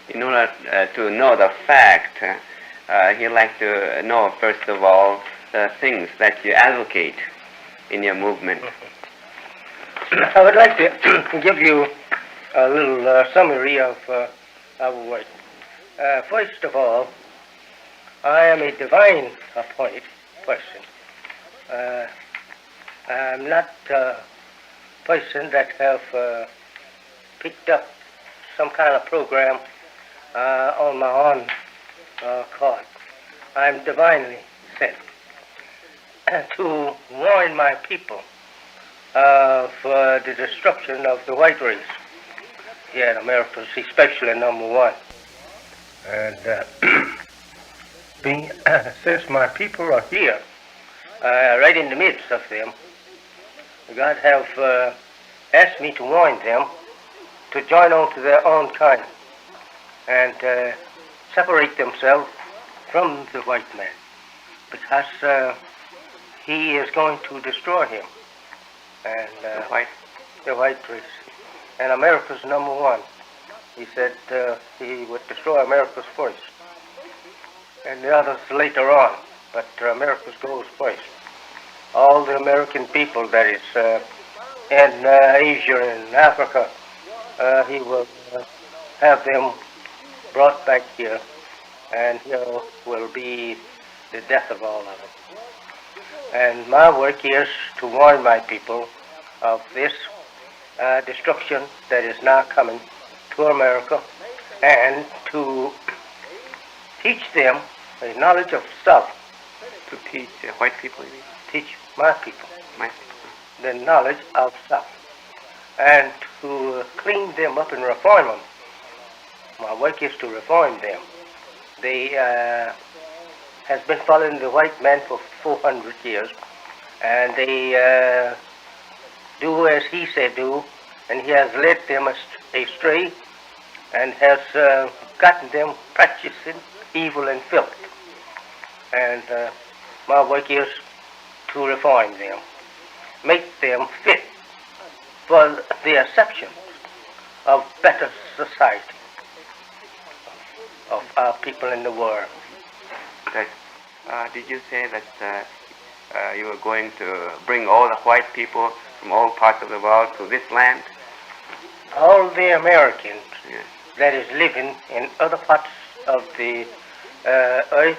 in order to know the fact, he'd like to know, first of all, the things that you advocate in your movement. I would like to give you a little summary of our work. First of all, I am a divine appointed person. I'm not a person that have picked up some kind of program on my own card. I'm divinely sent to warn my people of the destruction of the white race here in America, especially number one. And since my people are here, right in the midst of them, God have asked me to warn them to join on to their own kind and separate themselves from the white man, because he is going to destroy him and the white race. And America's number one. He said he would destroy America's first, and the others later on, but America's goes first. All the American people that is in Asia and Africa, he will have them brought back here, and here will be the death of all of them. And my work is to warn my people of this destruction that is now coming to America, and to teach them a knowledge of self. To teach white people, you mean? Teach my people My people. the knowledge of self, and to clean them up and reform them. My work is to reform them. They has been following the white man for 400 years, and they do as he said do, and he has led them astray, and has gotten them practicing evil and filth. And my work is to reform them, make them fit for the acceptance of better society of our people in the world. That, did you say that you were going to bring all the white people from all parts of the world to this land? All the Americans Yes. that is living in other parts of the earth,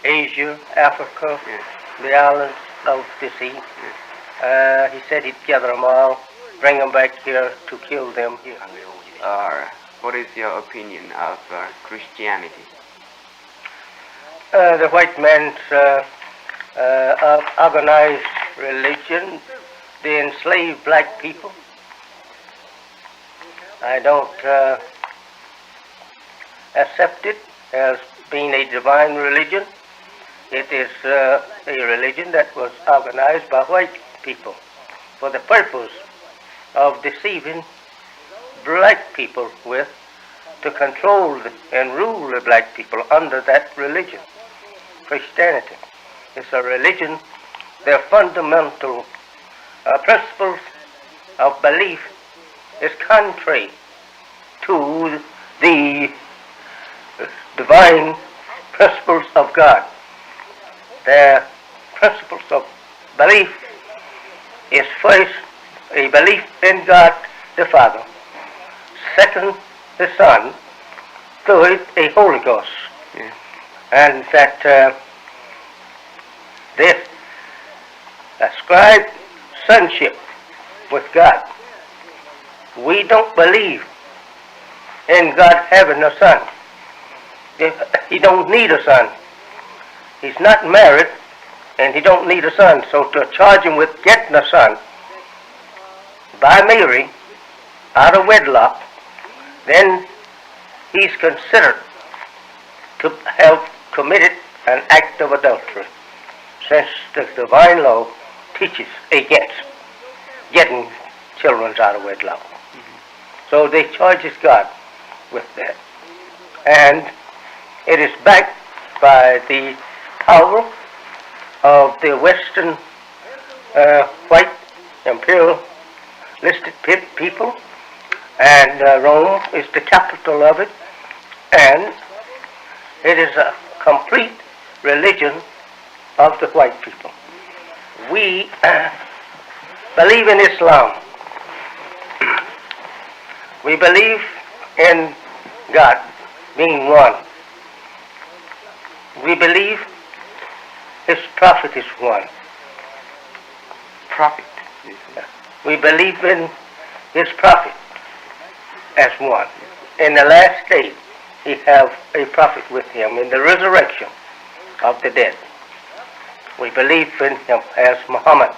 Asia, Africa, Yes. the islands of the sea, Yes. he said he'd gather them all, bring them back here to kill them here. What is your opinion of Christianity? The white man's organized religion, they enslave black people. I don't accept it as being a divine religion. It is a religion that was organized by white people for the purpose of deceiving black people with, to control and rule the black people under that religion. Christianity is a religion, their fundamental principles of belief is contrary to the divine principles of God. Their principles of belief is first a belief in God the Father, second the Son, third a Holy Ghost. Yeah. And that they ascribe sonship with God. We don't believe in God having a son. He don't need a son. He's not married, and he don't need a son. So to charge him with getting a son by Mary out of wedlock, then he's considered to have committed an act of adultery, since the divine law teaches against getting children out of wedlock. So they charges God with that. And it is backed by the power of the Western white imperialistic people, and Rome is the capital of it, And it is a complete religion of the white people. We believe in Islam. We believe in God being one. We believe His prophet is one. Prophet. We believe in His prophet as one. In the last day, He have a prophet with Him in the resurrection of the dead. We believe in Him as Muhammad.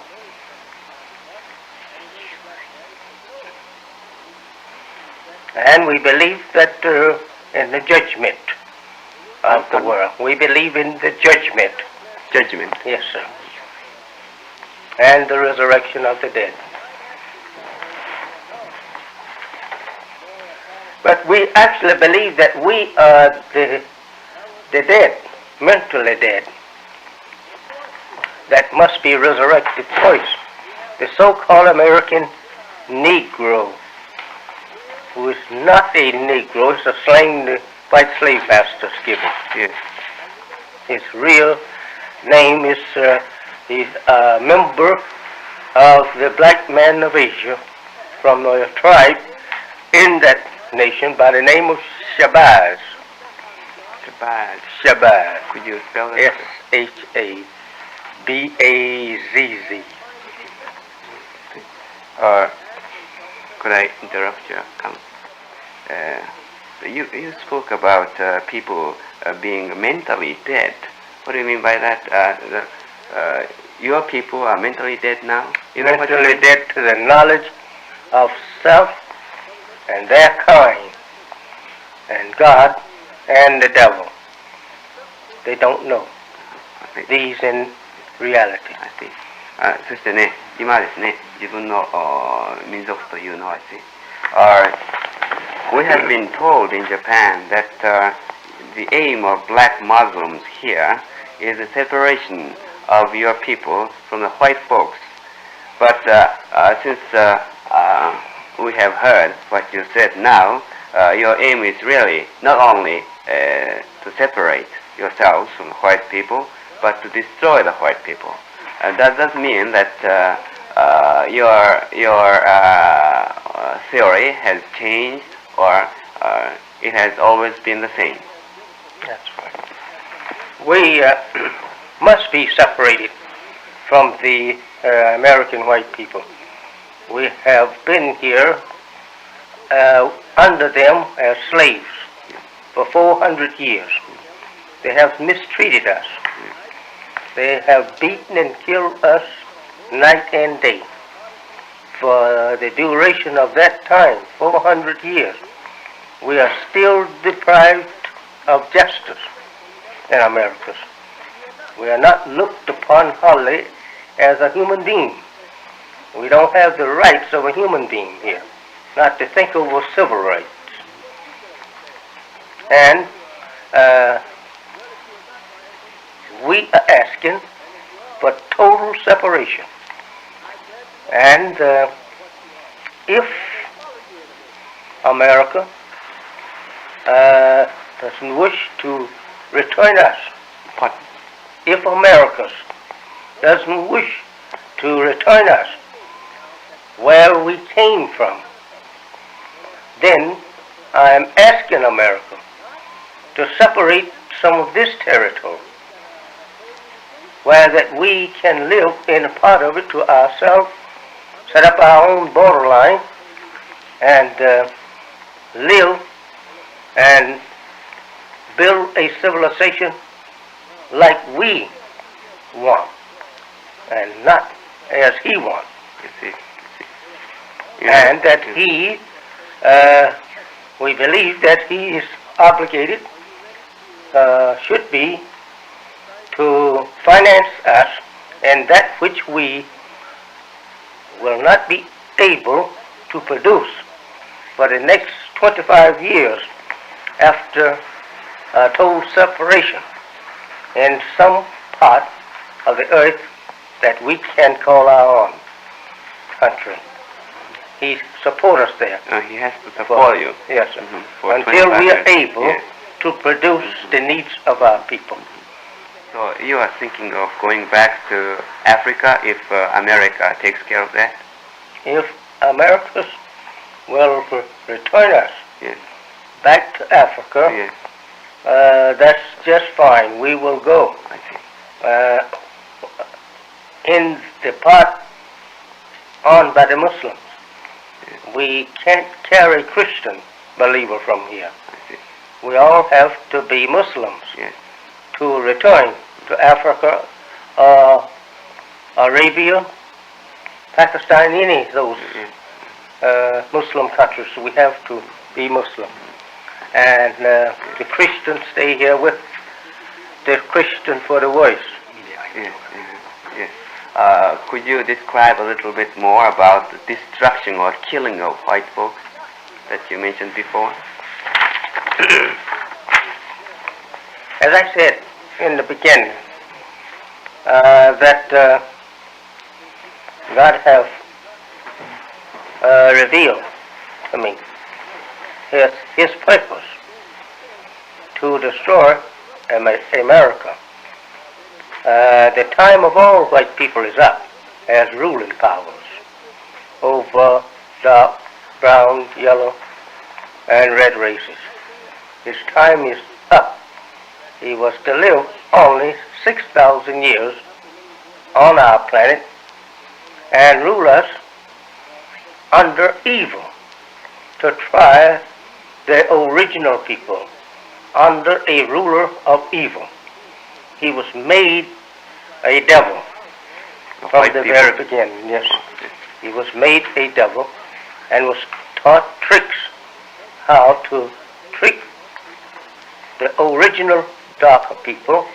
And we believe that in the judgment of the world. We believe in the judgment. Judgment. Yes, sir. And the resurrection of the dead. But we actually believe that we are the dead, mentally dead, that must be resurrected first. The so-called American Negro, who is not a Negro, it's a slang the white slave masters give him. Yes. His real name is, he's a member of the black man of Asia from a tribe in that nation by the name of Shabazz. Shabazz. Shabazz. Could you spell that? S-H-A-B-A-Z-Z. Could I interrupt you? You spoke about people being mentally dead. What do you mean by that? Your people are mentally dead now? Mentally dead to the knowledge of self and their kind and God and the devil. They don't know these in reality. I see. そしてね、今ですね、自分の民族というのはですね、we have been told in Japan that the aim of black Muslims here is the separation of your people from the white folks. But since we have heard what you said now, your aim is really not only to separate yourselves from the white people, but to destroy the white people. Does that mean that your theory has changed, or it has always been the same? That's right. We must be separated from the American white people. We have been here under them as slaves for 400 years. They have mistreated us. They have beaten and killed us night and day. For the duration of that time, 400 years, we are still deprived of justice in America. We are not looked upon wholly as a human being. We don't have the rights of a human being here, not to think over civil rights. And we are asking for total separation. And if America doesn't wish to return us, if America doesn't wish to return us where we came from, then I am asking America to separate some of this territory where that we can live in a part of it to ourselves, set up our own borderline, and live and build a civilization like we want, and not as he wants. And that he, we believe that he is obligated, should be, to finance us in that which we will not be able to produce for the next 25 years after total separation in some part of the earth that we can call our own country. He supports us there. He has to support you. Yes, sir. Until we are able to produce the needs of our people. So you are thinking of going back to Africa if America takes care of that? If America will return us Yes. back to Africa, Yes, that's just fine. We will go. I see. In the part owned by the Muslims, we can't carry Christian believer from here. I see. We all have to be Muslims Yes. to return to Africa, Arabia, Pakistan, any of those Yes. Muslim countries. We have to be Muslim. And the Christians stay here with the Christian for the voice. Yes. Yes. Could you describe a little bit more about the destruction or killing of white folks that you mentioned before? As I said in the beginning, that God have revealed to me His purpose to destroy America. The time of all white people is up as ruling powers over dark, brown, yellow, and red races. His time is up. He was to live only 6,000 years on our planet and rule us under evil, to try the original people under a ruler of evil. He was made a devil from the very beginning. Yes, he was made a devil and was taught tricks how to trick the original darker people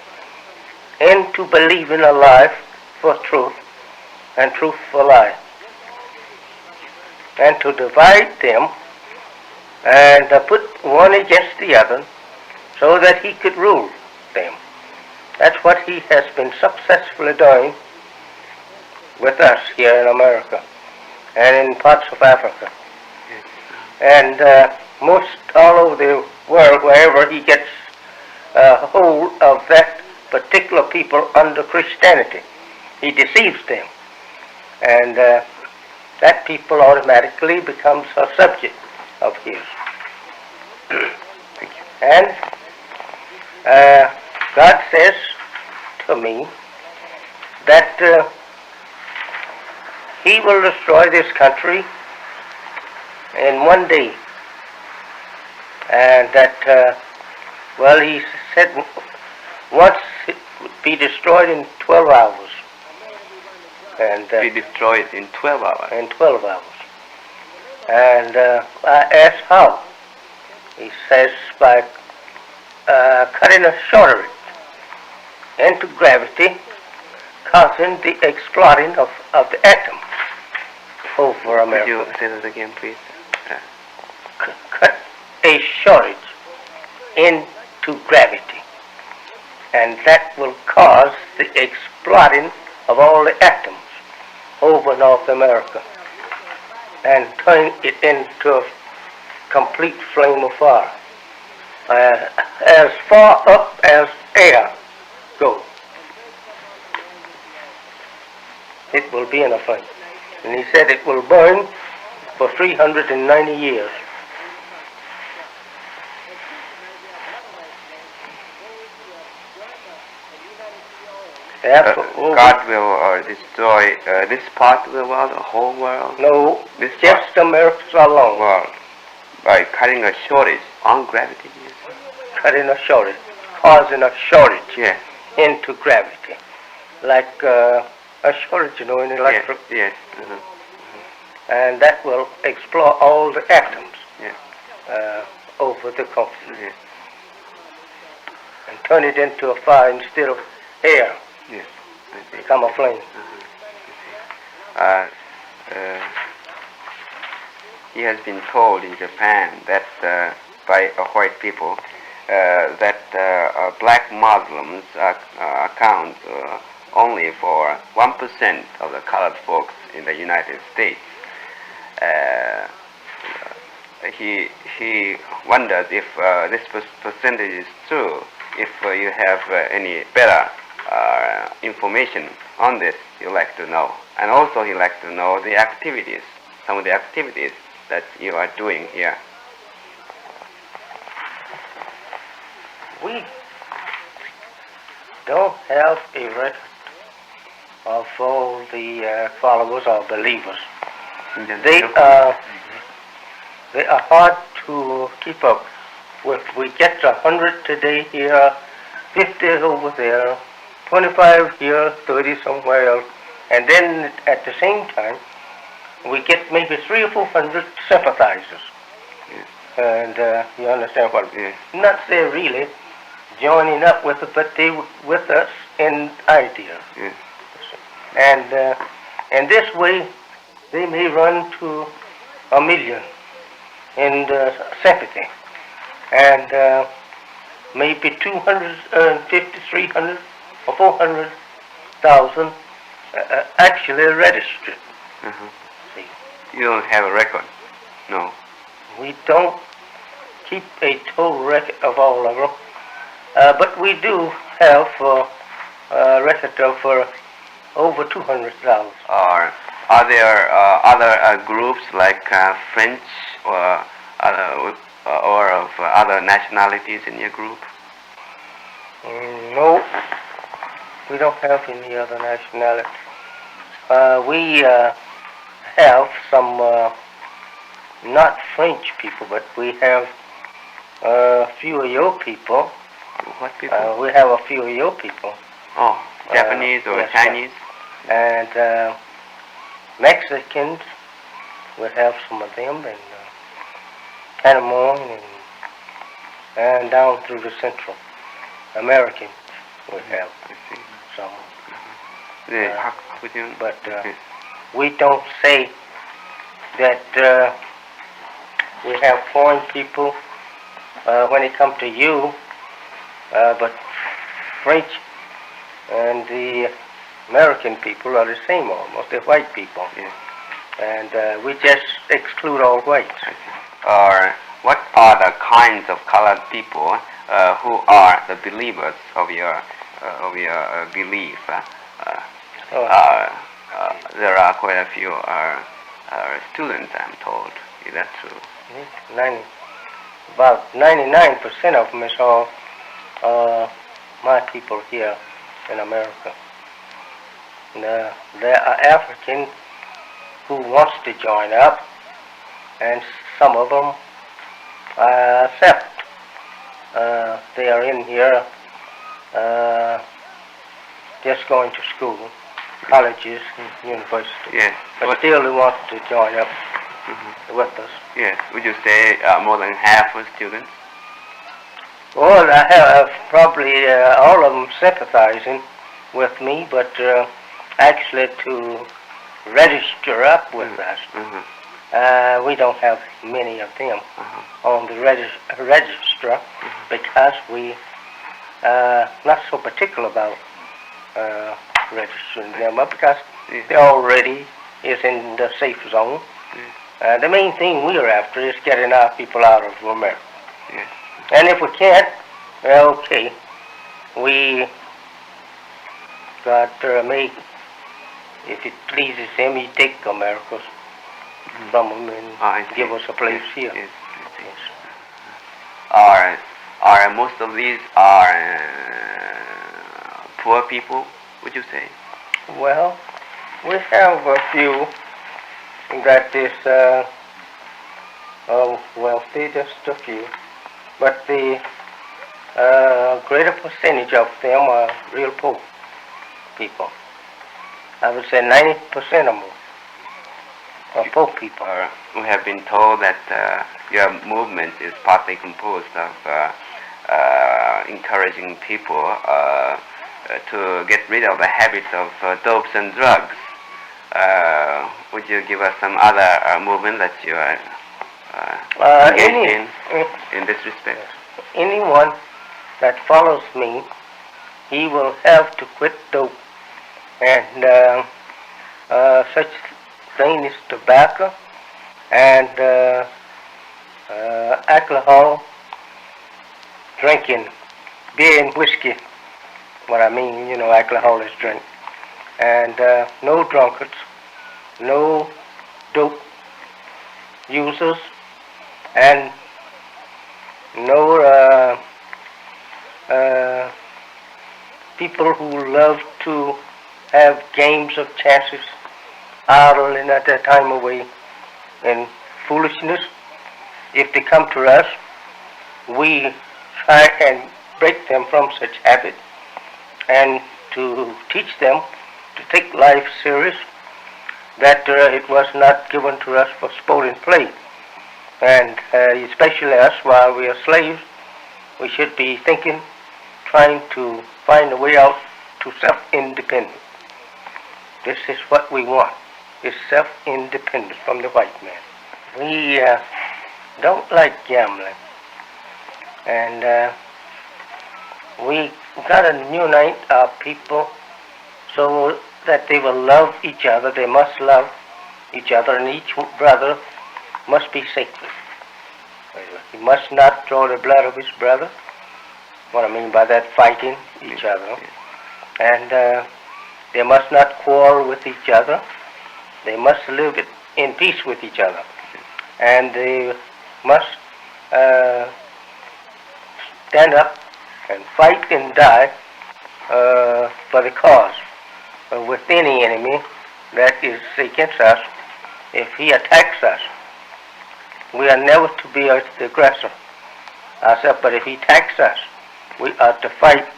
into believing a lie for truth and truth for lie, and to divide them and put one against the other so that he could rule them. That's what he has been successfully doing with us here in America and in parts of Africa. And most all over the world, wherever he gets hold of that particular people under Christianity, he deceives them. And that people automatically becomes a subject of his. Thank you. And God says to me that he will destroy this country in one day. And that, well, he said once it would be destroyed in 12 hours. And Be destroyed in 12 hours. in 12 hours. And I asked how. He says by cutting a shortage into gravity, causing the exploding of the atom over America. Could you say that again, please? Cut a shortage into gravity, and that will cause the exploding of all the atoms over North America and turn it into a complete flame of fire, as far up as air goes. It will be in a flame. And he said it will burn for 390 years. God will destroy this part of the world, the whole world? No, This just America alone. world by cutting a shortage on gravity. Cutting a shortage, causing a shortage Yes. into gravity. Like a shortage, in electric. Yes. And that will explode all the atoms Yes. over the continent Yes. and turn it into a fire instead of air, Yes. I see. become a flame. He has been told in Japan that by white people that black Muslims account only for 1% of the colored folks in the United States. he wonders if this percentage is true. If you have any better information on this, you like to know. And also he likes to know the activities, some of the activities that you are doing here. We don't have a record of all the followers or believers. They are hard to keep up with. We get 100 today here, 50 over there, 25 here, 30 somewhere else, and then at the same time we get maybe 300 or 400 sympathizers. Yes. And you understand what? Yes. Not say really joining up with it, but they with us in idea. Yes. And this way they may run to 1 million in sympathy, and maybe 250, 300 or 400,000 actually registered. Uh-huh. See, You don't have a record? No. we don't keep a total record of all of them, but we do have a record of over 200,000. Are there other groups like French or of other nationalities in your group? No, we don't have any other nationality. We have some not French people, but we have a few of your people. What people? We have a few of your people. Oh, Japanese or yes, Chinese? And Mexicans, we have some of them, and Panama, and down through the Central Americans we have I see. some. But Yes. we don't say that we have foreign people when it comes to you, but French and the American people are the same almost. They're white people. Yes. And we just exclude all whites. I see. What are the kinds of colored people who are the believers of your belief? There are quite a few students, I'm told. Is that true? About 99% of them is all my people here in America. And, there are Africans who wants to join up, and some of them I accept. They are in here just going to school, colleges and universities. Yes. But still they want to join up with us. Yes. Would you say more than half of students? Well, I have probably all of them sympathizing with me, but actually to register up with us, we don't have many of them on the register because we not so particular about registering them up because they already is in the safe zone. The main thing we are after is getting our people out of America. Yes. And if we can't, well, okay, we God may, if it pleases him, he take Americans from them and give us a place here. Yes. Are most of these are poor people, would you say? Well, we have a few that is wealthy, just a few, but the greater percentage of them are real poor people. I would say 90% or more are poor people. We have been told that your movement is partly composed of encouraging people to get rid of the habits of dopes and drugs. Would you give us some other movement that you are engaged in this respect? Anyone that follows me, he will have to quit dope and such thing as tobacco and alcohol, drinking, beer and whiskey. What I mean, alcohol is drink. And no drunkards, no dope users, and no people who love to have games of chances, idling at their time away in foolishness. If they come to us, we try and break them from such habit and to teach them to take life serious, that it was not given to us for sport and play. And especially us, while we are slaves, we should be thinking, trying to find a way out to self-independence. This is what we want, is self-independence from the white man. We don't like gambling, and we got to unite our people so that they will love each other. They must love each other, and each brother must be sacred. He must not draw the blood of his brother. What I mean by that, fighting each other. And they must not quarrel with each other. They must live in peace with each other. And they must stand up and fight and die for the cause with any enemy that is against us. If he attacks us, we are never to be the aggressor ourselves, but if he attacks us, we are to fight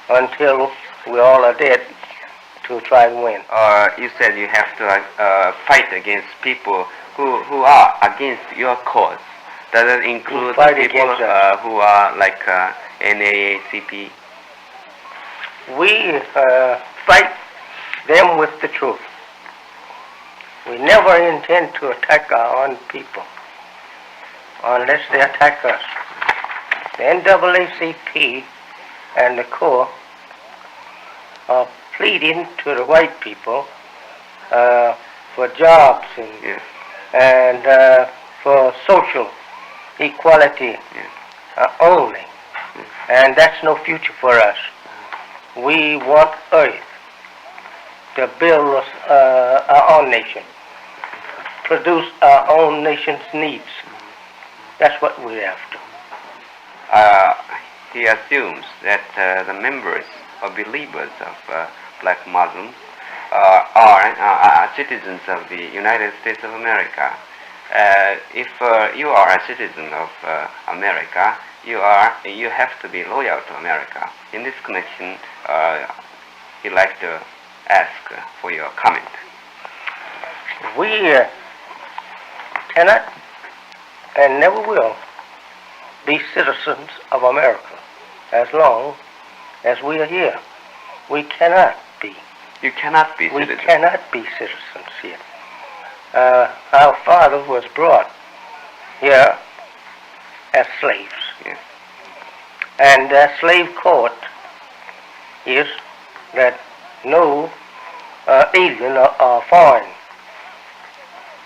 until we all are dead to try and win. You said you have to fight against people who are against your cause. Does that include people who are like NAACP? We fight them with the truth. We never intend to attack our own people unless they attack us. The NAACP and the Corps are pleading to the white people for jobs and for social equality only. And that's no future for us. We want earth to build our own nation, produce our own nation's needs. That's what we're after. He assumes that the members or believers of black Muslims are citizens of the United States of America. If you are a citizen of America, you have to be loyal to America. In this connection, he'd like to ask for your comment. We cannot and never will be citizens of America as long as we are here. We cannot be. You cannot be citizens. We cannot be citizens here. Our father was brought here as slaves. Yes. And slave court is that no alien or foreign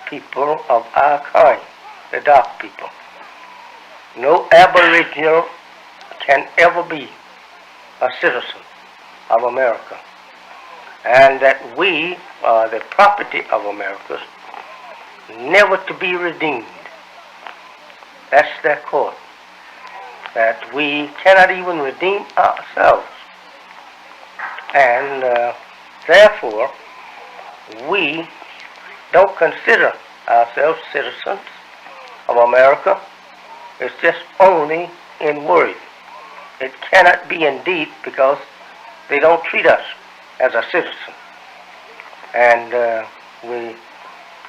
people of our kind, the dark people, no aboriginal can ever be a citizen of America. And that we are the property of America, never to be redeemed. That's their court. That we cannot even redeem ourselves. And therefore, we don't consider ourselves citizens of America. It's just only in word. It cannot be in deed because they don't treat us as a citizen. And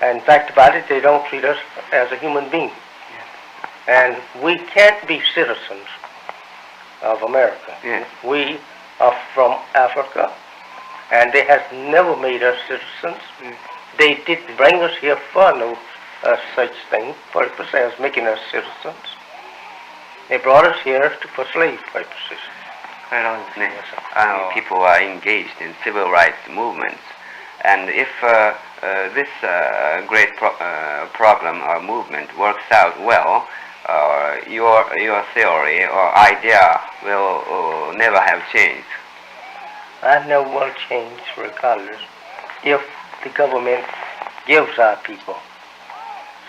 in fact about it, they don't treat us as a human being. And we can't be citizens of America. Yes. We are from Africa, and they have never made us citizens. They didn't bring us here for no such thing, purpose as making us citizens. They brought us here for slave purposes. People are engaged in civil rights movements, and if this great problem or movement works out well, your theory or idea will never have changed. I know will change regardless if the government gives our people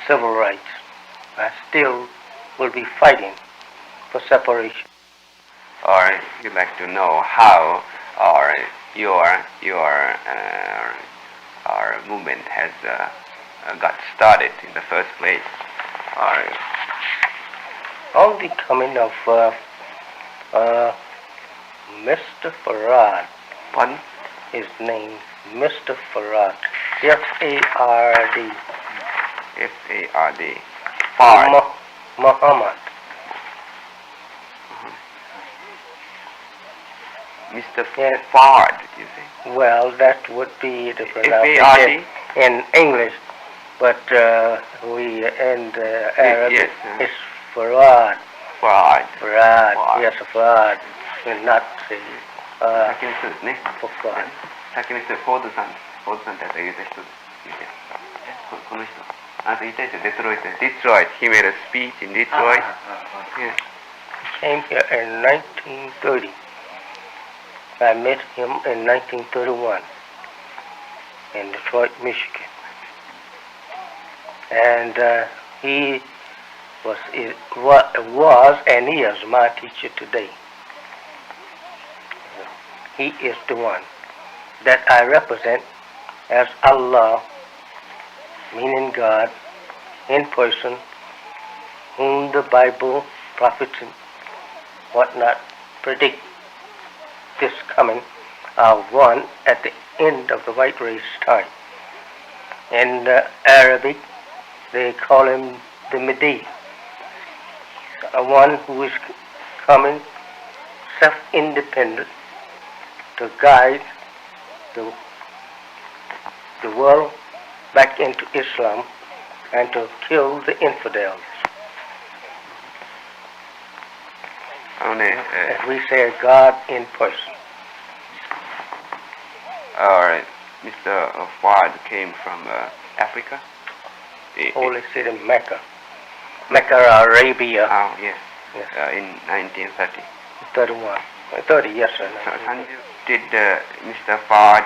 civil rights. I still will be fighting for separation. Or you'd like to know how or your our movement has got started in the first place. Or On the coming of Mr. Farad, pardon? his name, Mr. Farad, F-A-R-D, F-A-R-D. Fard. Muhammad. Mr. Yes. Fard, you say? Well, that would be the F-A-R-D? pronunciation in English, but we in the Arabic yes, it's Farad. Fard. Farad, Farad. yes, Farad, and not the 先の人ですね。 Farad. さっきの人、フォードさんってやつが言った人です。この人。あなた言ったでしょ、デトロイト。Detroit. He made a speech in Detroit. Yes. Came here in 1930. I met him in 1931 in Detroit, Michigan. And he was and is my teacher today. He is the one that I represent as Allah, meaning God, in person, whom the Bible, prophets, and whatnot predict this coming of one at the end of the white race time. In Arabic, they call him the Mahdi, one who is coming self-independent to guide the world back into Islam and to kill the infidels. As we say, God in person. Alright, Mr. Fard came from Africa? Holy city Mecca. Mecca, Arabia. Oh, yes. Yes. In 1930. 31. 30, yes, sir. And did Mr. Fard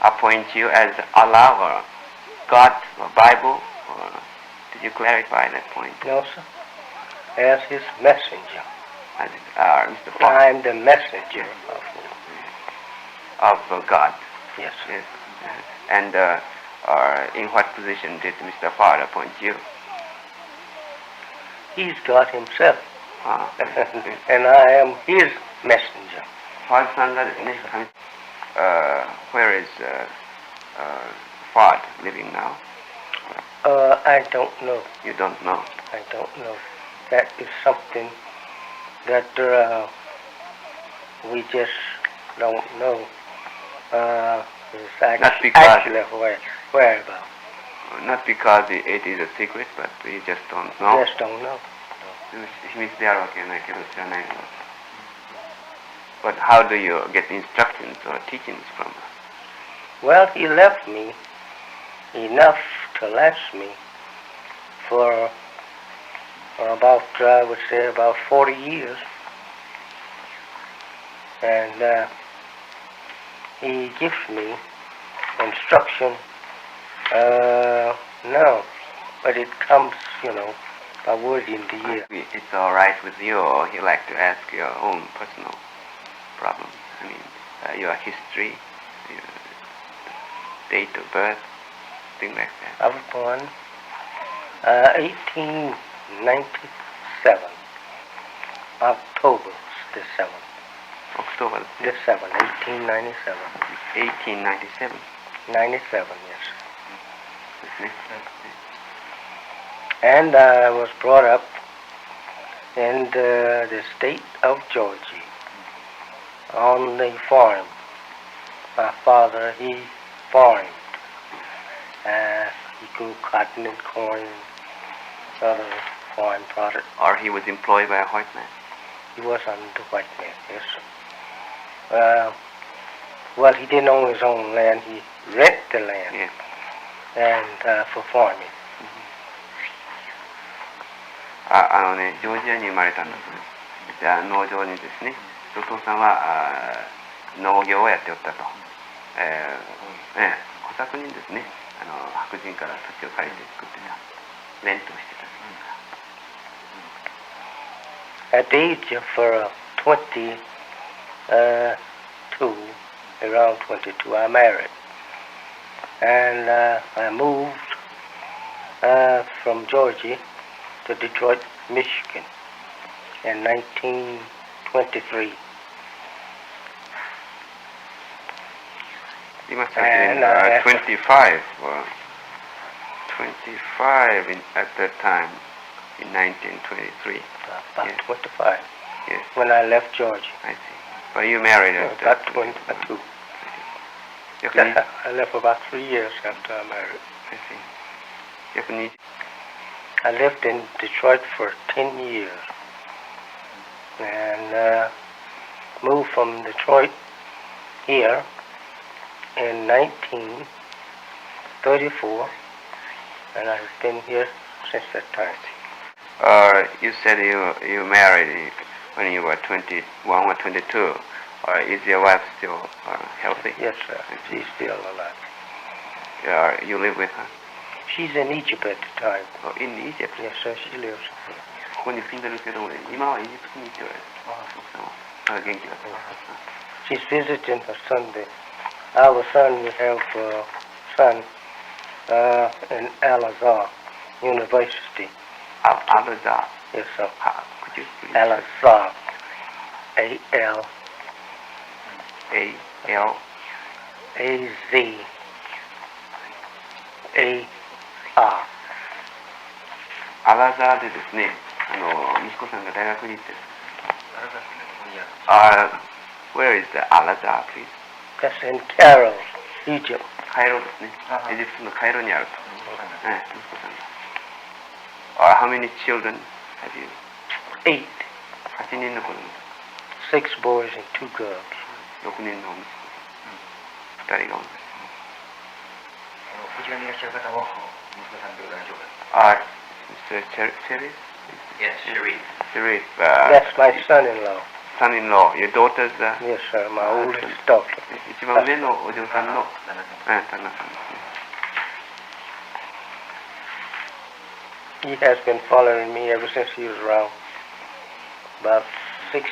appoint you as Allah or God or Bible? Or did you clarify that point? No, sir. As his messenger. As Mr. Fard I'm the messenger of God. Yes, sir. Yes. And in what position did Mr. Fard appoint you? He's God himself. Ah. And I am his messenger. Fard さんがですね、where is Fard living now? I don't know. You don't know. I don't know. That is something that we just don't know. It's Not because- actually where about. Not because it is a secret, but we just don't know. Just don't know. 秘密であるわけじゃないけど知らないの。But how do you get instructions or teachings from her? Well, he left me enough to last me for about, I would say, about 40 years. And he gives me instruction, no, but it comes, by word in the ear. It's all right with you, or you like to ask your own personal problems. I mean, your history, your date of birth, things like that. I was born 1897, October the 7th. October The 7th, 1897. 1897. 97, yes. ですね。 And I was brought up in the state of Georgia on the farm. My father, he farmed. He grew cotton and corn and other farm products. Or he was employed by a white man. He was under white man, yes, sir. Well, he didn't own his own land. He rented the land Yes. and for farming. ジョージアに生まれたんだそうです。じゃあ農場にですね、お父さんは農業をやっておったと。小作人ですね。白人から土地を借りて作ってた。レントをしてた。At the age of 22, around 22, I married. And I moved from Georgia to Detroit, Michigan in 1923. You must have been 25 at that time in 1923. About Yes. 25. Yes, When I left Georgia. I see. But you married at About 22. 逆に I left about 3 years after I married. I see. 逆に I lived in Detroit for 10 years and moved from Detroit here in 1934, and I've been here since that time. You said you married when you were 21 or 22. Is your wife still healthy? Yes, sir. She's still alive. You live with her? She's in Egypt at the time. Oh, in Egypt? Yes, sir. She lives. ここに住んでるけど、今はエジプトに行っておられる。奥さんは。元気だった。She's visiting her son there. Our son, we have a son in Al-Azhar University. Al-Azhar? Yes, sir. Could you please? Al-Azhar. A-L. A-L? A-Z-A-R. アラザーでですね、息子さんが大学に行ってる。Where is the Al-Azhar, please? That's in Cairo, Egypt. カイロですね。エジプトのカイロにあると。息子さんが。How many children have you? 8. 8人の子供。 6 boys and 2 girls. 6人の息子さん。2人が同じ。こちらにいらっしゃる方も息子さんでございましょうか。Mr. Sharif? Yes, Sharif. Sharif, That's my son-in-law. son-in-law, your daughter's Yes, sir, my oldest daughter. 一番上のお嬢さんの旦那さんですね。He has been following me ever since he was around about 16,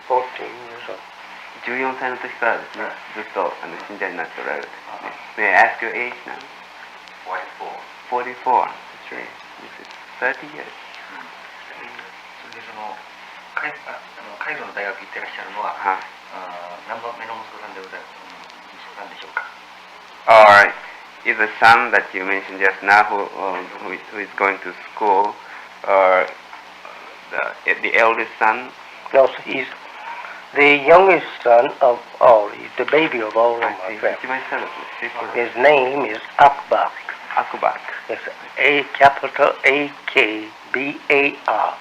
14 years old. 14歳の時からですね、ずっと信者になっておられるんですね。May I ask your age now? 44. That's right. This is 30 years. それでカイロの大学行ってらっしゃるのは、何番目の息子さんでしょうか。Or is the son that you mentioned just now who is going to school, or the eldest son? No, so he's the youngest son of all. He's the baby of all of my family. 一番下ですね。His name is Akbar. Akbar. It's capital A-K-B-A-R.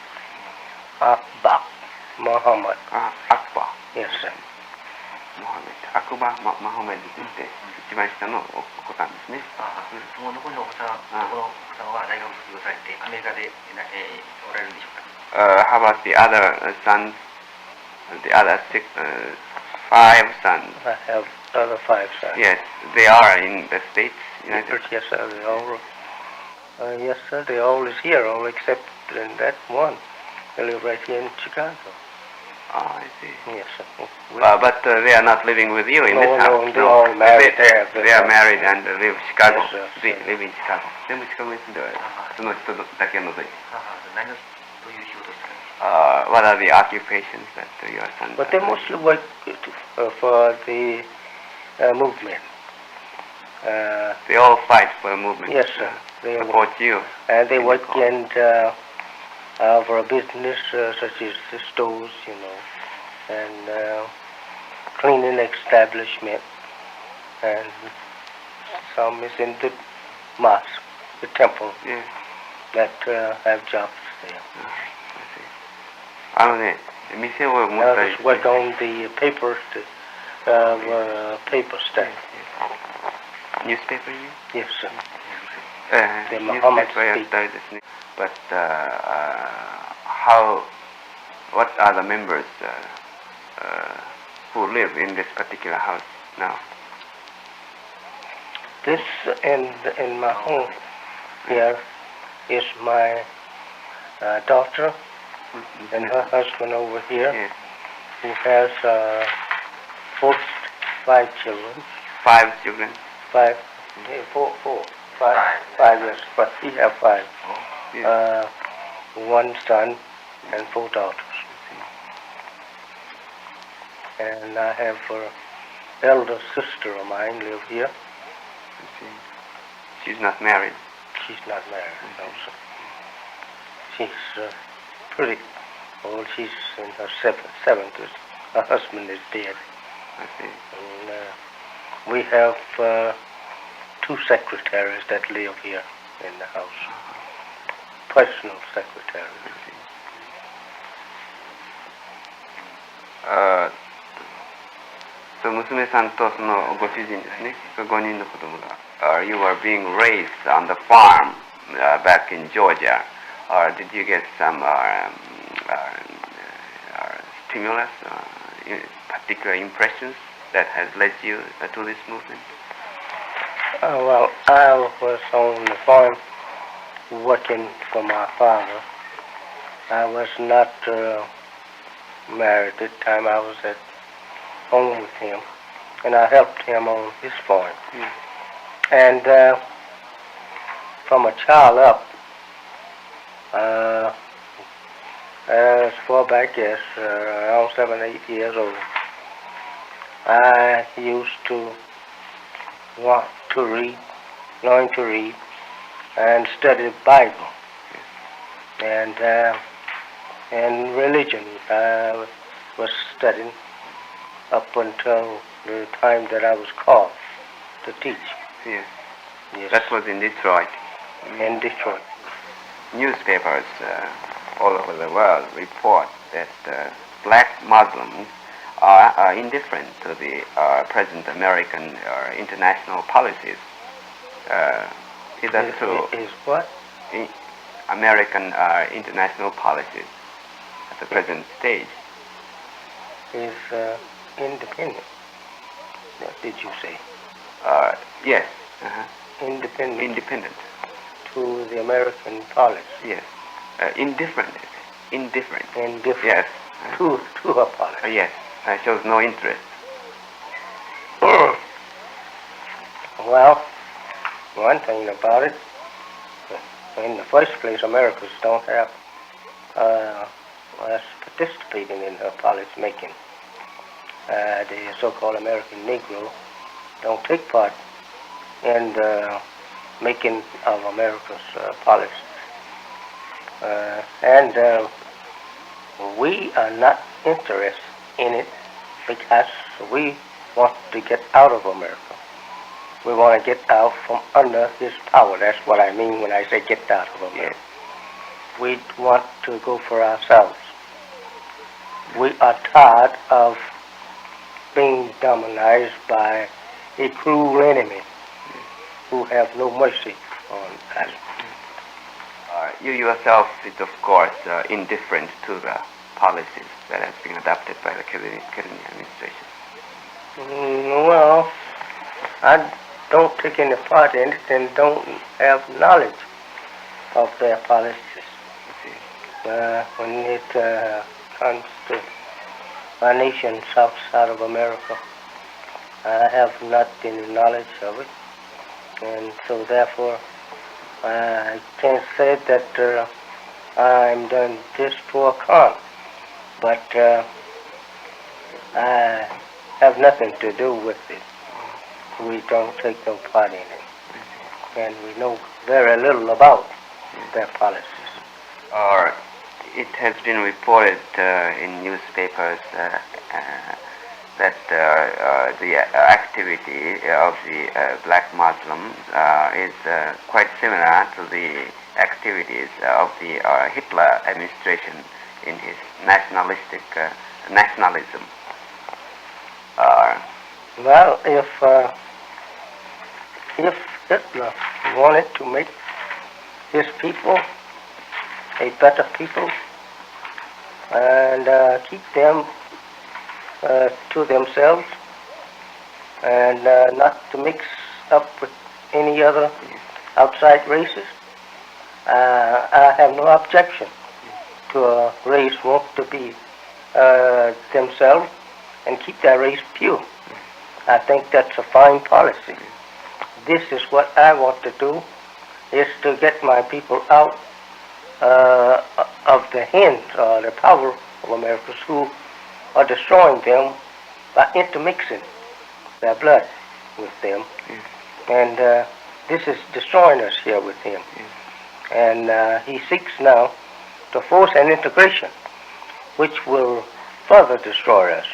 Akbar. Muhammad. Akbar. Yes, sir. Muhammad. Akbar Muhammad って言って一番下のお子さんですね。もう残りのお子さんは大学卒業されてアメリカでおられるんでしょうか。How about the other sons? The other 5 sons? I have other 5 sons. Yes, they are in the States. United Yes, sir. They all. Yes, sir. They all is here, all except that one. They live right here in Chicago. I see. Yes, sir. But they are not living with you in this house. No, they all married there. They are married and live in Chicago. Yes, sir. They live in Chicago. 全部シカゴに住んでおられる。その人だけを除いて。何をどういう仕事をしてるんですか。What are the occupations that your sons But they are doing? mostly work for the movement. They all fight for the movement. Yes, sir. They Support you. And they in the work cause. in for a business such as the stores, and cleaning establishment, and some is in the mosque, the temple, Yeah. that have jobs there. 店を持っ I たり just work on the paper paper stand. Newspaper, you mean? Yes, sir. the Muhammad newspaper speak. やったりですね。But what are the members who live in this particular house now? This in my home here is my daughter and her husband over here, Yes. who has five children. 5 children. Five, five, yes, but he have five. Yes. One son and 4 daughters. And I have an elder sister of mine live here. I see. She's not married. She's not married, no, sir. She's pretty old. She's in her 70s. Her husband is dead. I see. And we have 2 secretaries that live here in the house. Personal secretaries. I see. So 娘さんとそのご主人ですね、5人の子供が、you were being raised on the farm back in Georgia, or did you get some stimulus, particular impressions that has led you to this movement? Well, I was on the farm working for my father. I was not married at the time. I was at home with him, and I helped him on his farm. And from a child up, as far back as around 7, 8 years old, I used to want to read, learn to read, and study the Bible. And religion I was studying up until the time that I was called to teach. Yes. Yes. That was in Detroit. In Detroit. Newspapers all over the world report that black Muslims are indifferent to the present American or international policies. Is that true? Is what? American international policies at the present stage. Is independent. What did you say? Yes. Independent. Independent. To the American policy. Yes. Indifferent. Indifferent. Indifferent. Yes. To a policy. Yes. Shows no interest. Well, one thing about it, in the first place, Americans don't have us participating in her policy making. The so-called American Negro don't take part in the making of America's policies. And we are not interested in it because we want to get out of America. We want to get out from under his power. That's what I mean when I say get out of America. Yes. We want to go for ourselves. We are tired of being dominated by a cruel enemy who have no mercy on us. You yourself is, of course, indifferent to the policies that have been adopted by the Kennedy administration. Well, I don't take any part in it and don't have knowledge of their policies. When it comes to our nation south side of America, I have not any knowledge of it, and so therefore I can't say that I'm doing this for a con, but I have nothing to do with it. We don't take no part in it, and we know very little about their policies. It has been reported in newspapers that the activity of the black Muslims is quite similar to the activities of the Hitler administration in his nationalism. Well, if Hitler wanted to make his people a better people and keep them to themselves and not to mix up with any other outside races. I have no objection to a race want to be themselves and keep their race pure. I think that's a fine policy. This is what I want to do, is to get my people out of the hands or the power of Americans who are destroying them by intermixing their blood with them. And this is destroying us here with him. And he seeks now to force an integration which will further destroy us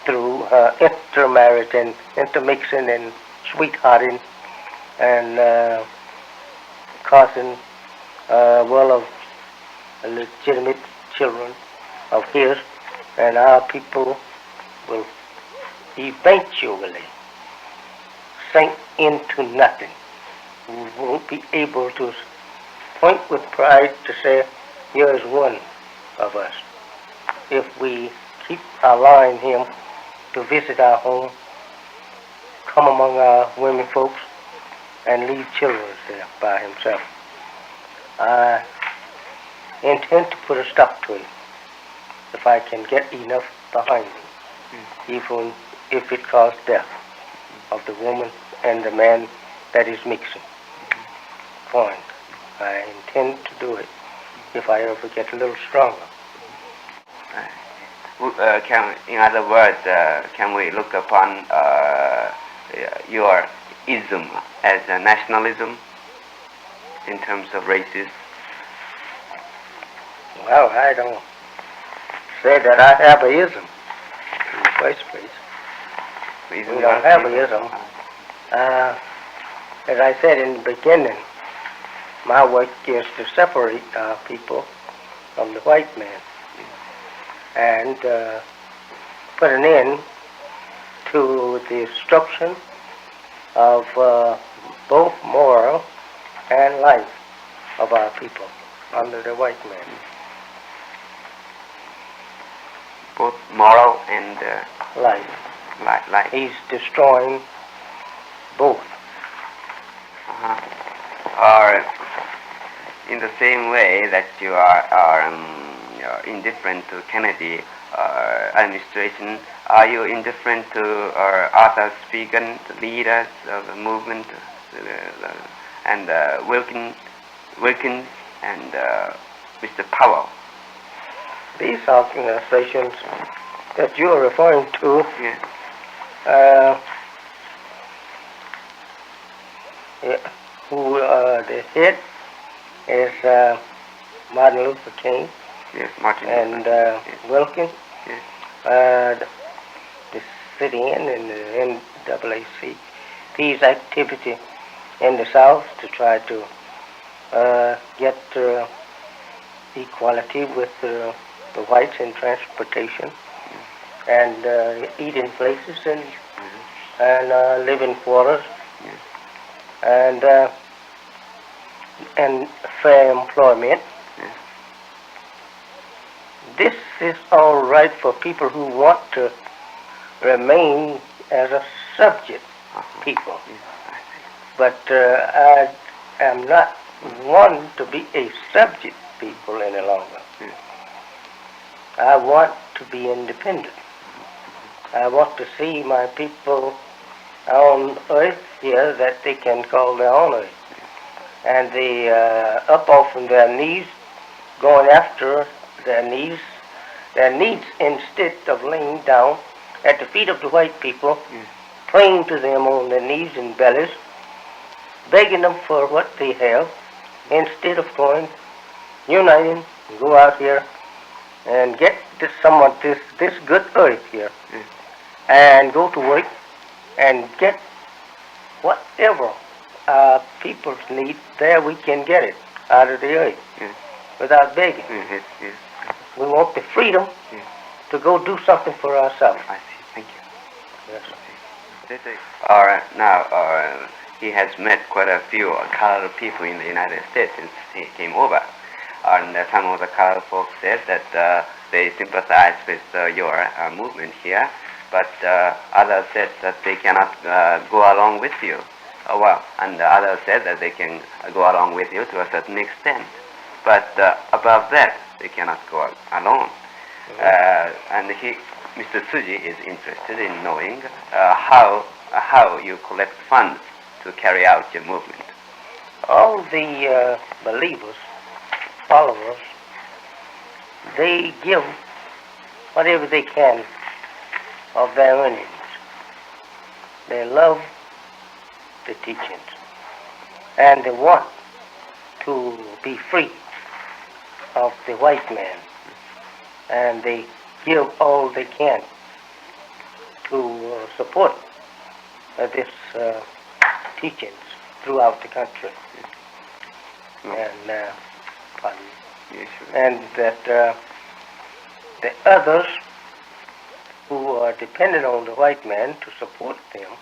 through intermarriage and intermixing and sweethearting and causing of legitimate children of his, and our people will eventually sink into nothing. We won't be able to point with pride to say, here is one of us, if we keep allowing him to visit our home, come among our women folks, and leave children there by himself. I intend to put a stop to it if I can get enough behind me, even if it caused death of the woman and the man that is mixing. Fine. I intend to do it if I ever get a little stronger. In other words, can we look upon your ism as a nationalism in terms of races? Well, I don't say that I have a ism in the first place. We don't have a ism. As I said in the beginning, my work is to separate our people from the white man and put an end to the destruction of both moral and life of our people under the white man. Both moral and life. He's destroying both. Or in the same way that you are indifferent to Kennedy administration, are you indifferent to Arthur Spigen, the leaders of the movement, and Wilkins and Mr. Powell? These organizations that you are referring to, who the head is Martin Luther King. Yes, Martin and Wilkins, the sit-in and the NAACP's activity in the South to try to get equality with the whites in transportation and eating places and living quarters and fair employment. This is all right for people who want to remain as a subject people. But I am not one to be a subject people any longer. I want to be independent. I want to see my people on earth here that they can call their own earth. And they up off from their knees, going after their needs instead of laying down at the feet of the white people, praying to them on their knees and bellies, begging them for what they have, instead of going, uniting, and go out here and get this good earth here, and go to work and get whatever our peoples need. There we can get it out of the earth without begging. We want the freedom to go do something for ourselves. I see. Thank you. Yes. All right. Now, he has met quite a few colored people in the United States since he came over. And some of the colored folks said that they sympathize with your movement here, but others said that they cannot go along with you. And others said that they can go along with you to a certain extent, but above that they cannot go alone. And Mr. Tsuji is interested in knowing how you collect funds to carry out your movement. All the believers, followers, they give whatever they can of their earnings. They love the teachings, and they want to be free of the white man, and they give all they can to support this teachings throughout the country. And pardon me. Yes, sure. And that the others who are dependent on the white man to support them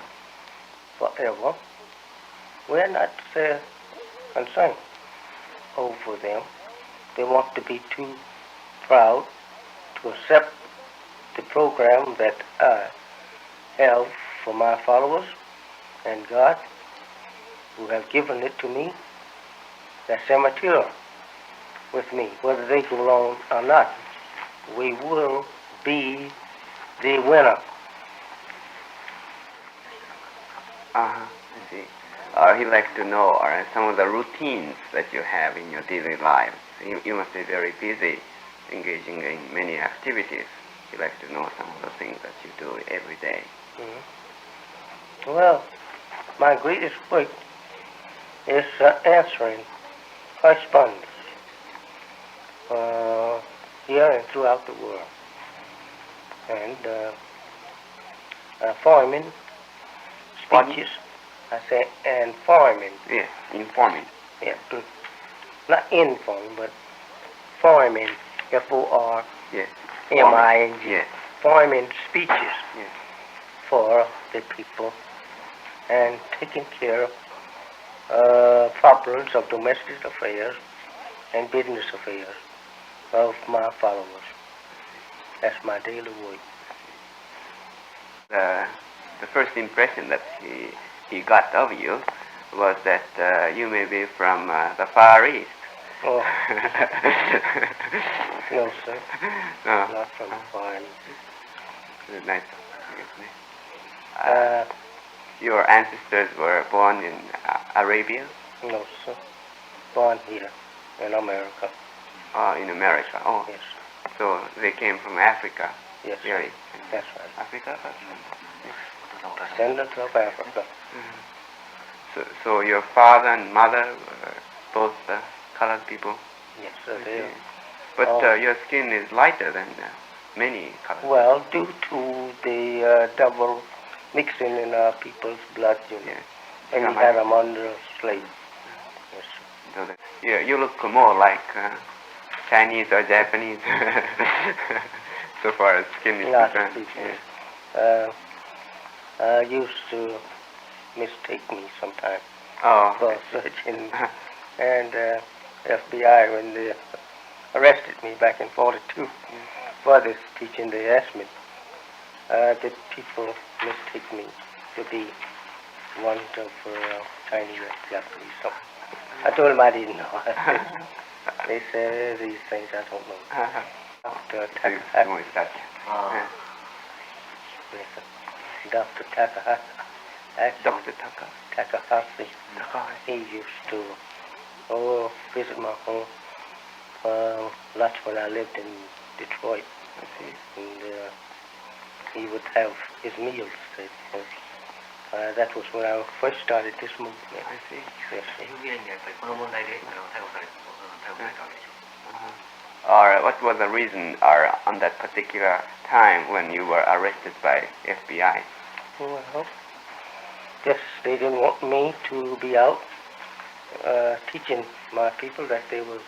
forever, we're not concerned over them. They want to be too proud to accept the program that I have for my followers, and God, who have given it to me, that's their material with me. Whether they go along or not, we will be the winner. I see. He'd like to know some of the routines that you have in your daily life. You must be very busy, engaging in many activities. He'd like to know some of the things that you do every day. Mm-hmm. Well, my greatest work is answering correspondence here and throughout the world, and forming speeches. I say and forming. Yes, informing. Yeah, not informing, but forming. F-O-R-M-I-N-G. Yes. Yes. Forming speeches Yes. for the people and taking care of problems of domestic affairs and business affairs of my followers. That's my daily work. The first impression that he got of you was that you may be from the Far East. Oh. No, sir. No. Not from the Far East. Nice. Your ancestors were born in Arabia? No, sir. Born here in America. In America. Oh. Yes. So they came from Africa. Yes. Really? That's right. Africa? Descendants of Africa. So your father and mother were both colored people? Yes, sir. They are. But your skin is lighter than many colored people. Well, due to the double mixing in our people's blood, Yes. and we had them under slave. Yes, So you look more like Chinese or Japanese so far as skin is Not concerned. people. Yes. Used to mistake me sometimes Oh. for such, and FBI, when they arrested me back in 42 for this teaching, they asked me, did people mistake me to be one of Chinese or Japanese? So I told them I didn't know. They said these things I don't know. Dr. Takahashi. Dr. Takahashi. Dr. Takahashi. He used to visit my home lots when I lived in Detroit. And he would have his meals. That was when I first started this movement. I see. Yes, sir. 有権にやっぱりこの問題で逮捕されたわけでしょ Or what was the reason on that particular time when you were arrested by FBI? Well, just they didn't want me to be out teaching my people that they was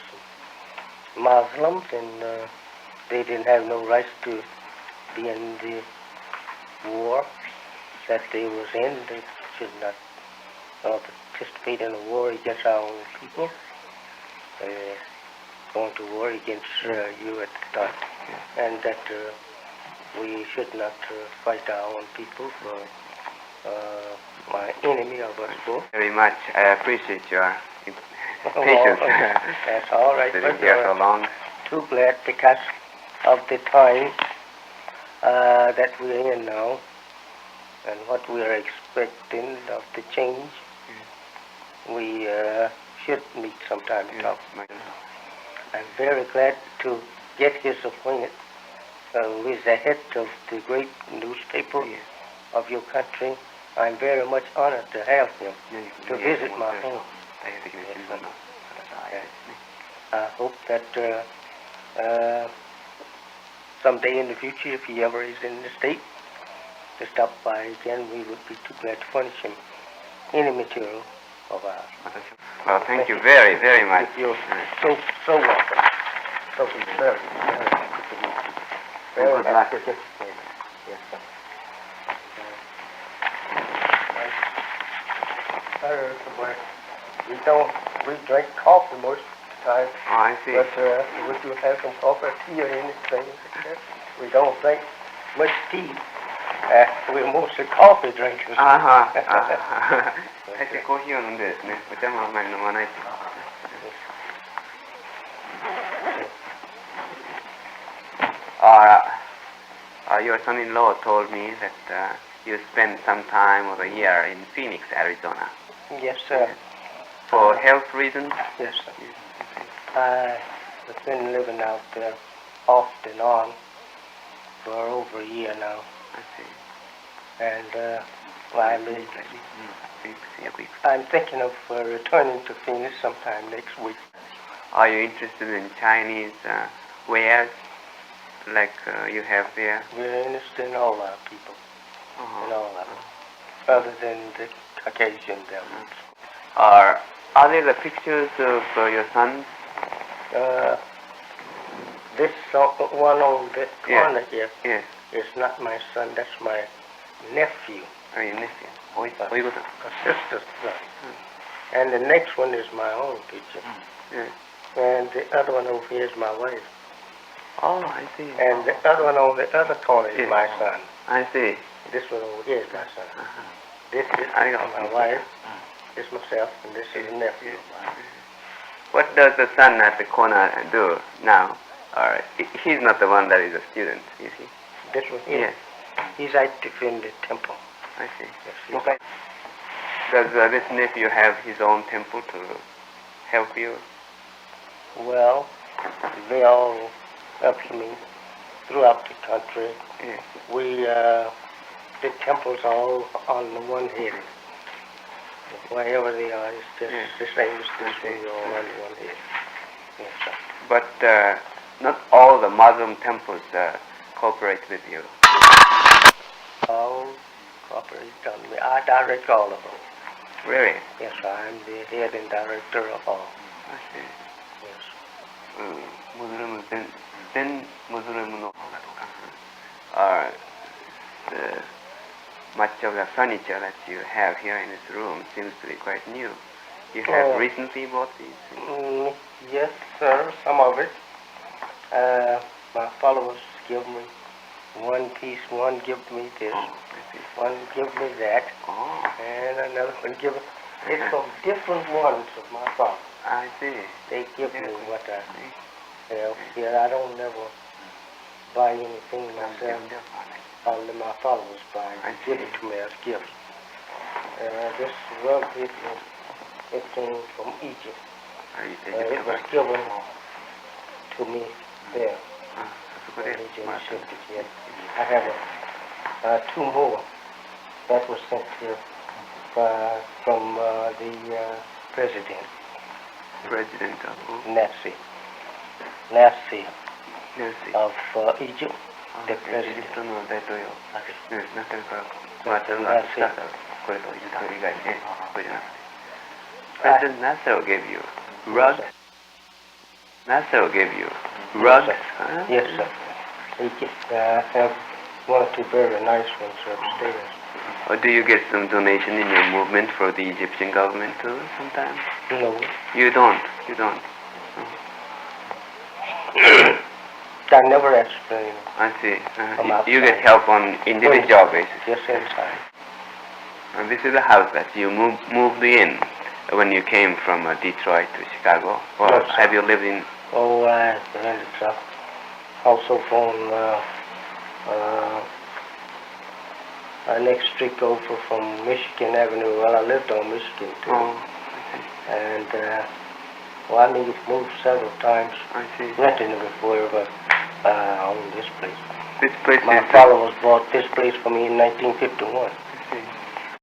Muslims and they didn't have no rights to be in the war that they was in. They should not participate in a war against our own people, going to war against you at the start, and that we should not fight our own people for my enemy of us both. Very much. I appreciate your patience. That's all right. Sitting here so long. Too glad because of the time that we're in now and what we are expecting of the change. We should meet sometime to talk. I'm very glad to get his appointment with the head of the great newspaper of your country. I'm very much honored to have him to visit my home. I hope that someday in the future, if he ever is in the state, to stop by again, we would be too glad to furnish him any material of ours. Well, thank you very, very much. You're so welcome. So very, very good luck. Yes, sir. We drink coffee most of the time. Oh, I see. But would you have some coffee or tea or anything? We don't drink much tea. We're mostly coffee drinkers. 最初コーヒーを飲んでですね、お茶もあんまり飲まないと。Your son-in-law told me that you spent some time of the year in Phoenix, Arizona. Yes, sir. For health reasons? Yes, sir. I've been living out there off and on for over a year now. I see. And I'm thinking of returning to Phoenix sometime next week. Are you interested in Chinese wares like you have there? We're interested in all our people, in all of them, other than the Caucasian devils. Are there the pictures of your sons? This one on the corner here Yes. is not my son, that's my nephew. Oh, your nephew. A sister's son. And the next one is my own picture. Yes. And the other one over here is my wife. Oh, I see. And the other one on the other corner is my son. I see. This one over here is my son. This is my wife, this is myself, and this is the nephew. What does the son at the corner do now? Or he's not the one that is a student, is he? This one here? Yes. He's active in the temple. I see. Yes, Okay. Does this nephew have his own temple to help you? Well, they all help me throughout the country. Yes. The temples are all on the one head. Wherever they are, it's just the same as this one, they're all on the one head. Yes, sir. But not all the Muslim temples cooperate with you. All cooperate on me. I direct all of them. Really? Yes, sir. I'm the head and director of all. I see. Yes. Muslim, then Muslim no. The much of the furniture that you have here in this room seems to be quite new. You have recently bought these? Yes, sir. Some of it. My followers give me one piece. One give me this. One give me that. And another one give me. It's from different ones of my followers. I see. They give me what I have here. I don't never buy anything myself. Only my followers buy and give it to me as gifts. This rug it came from Egypt. It was given to me there. I have two more that was sent here from the president. President of who? Nassi of Egypt. The president. President Nasser gave you rugs. Nasser gave you rugs. Yes, sir. Egypt. I have one or two very nice ones upstairs. Or do you get some donation in your movement for the Egyptian government too sometimes? No. You don't. You don't. I never explained. I see. From You get outside. help on individual basis. Just inside. And this is a house that you moved in when you came from Detroit to Chicago. Or Yes, sir. have you lived in? Oh, I rented a also from next street over from Michigan Avenue. Well, I lived on Michigan too. Oh, And well, I moved several times. I see. Renting it before, but I own this place. This place My is. father was bought this place for me in 1951.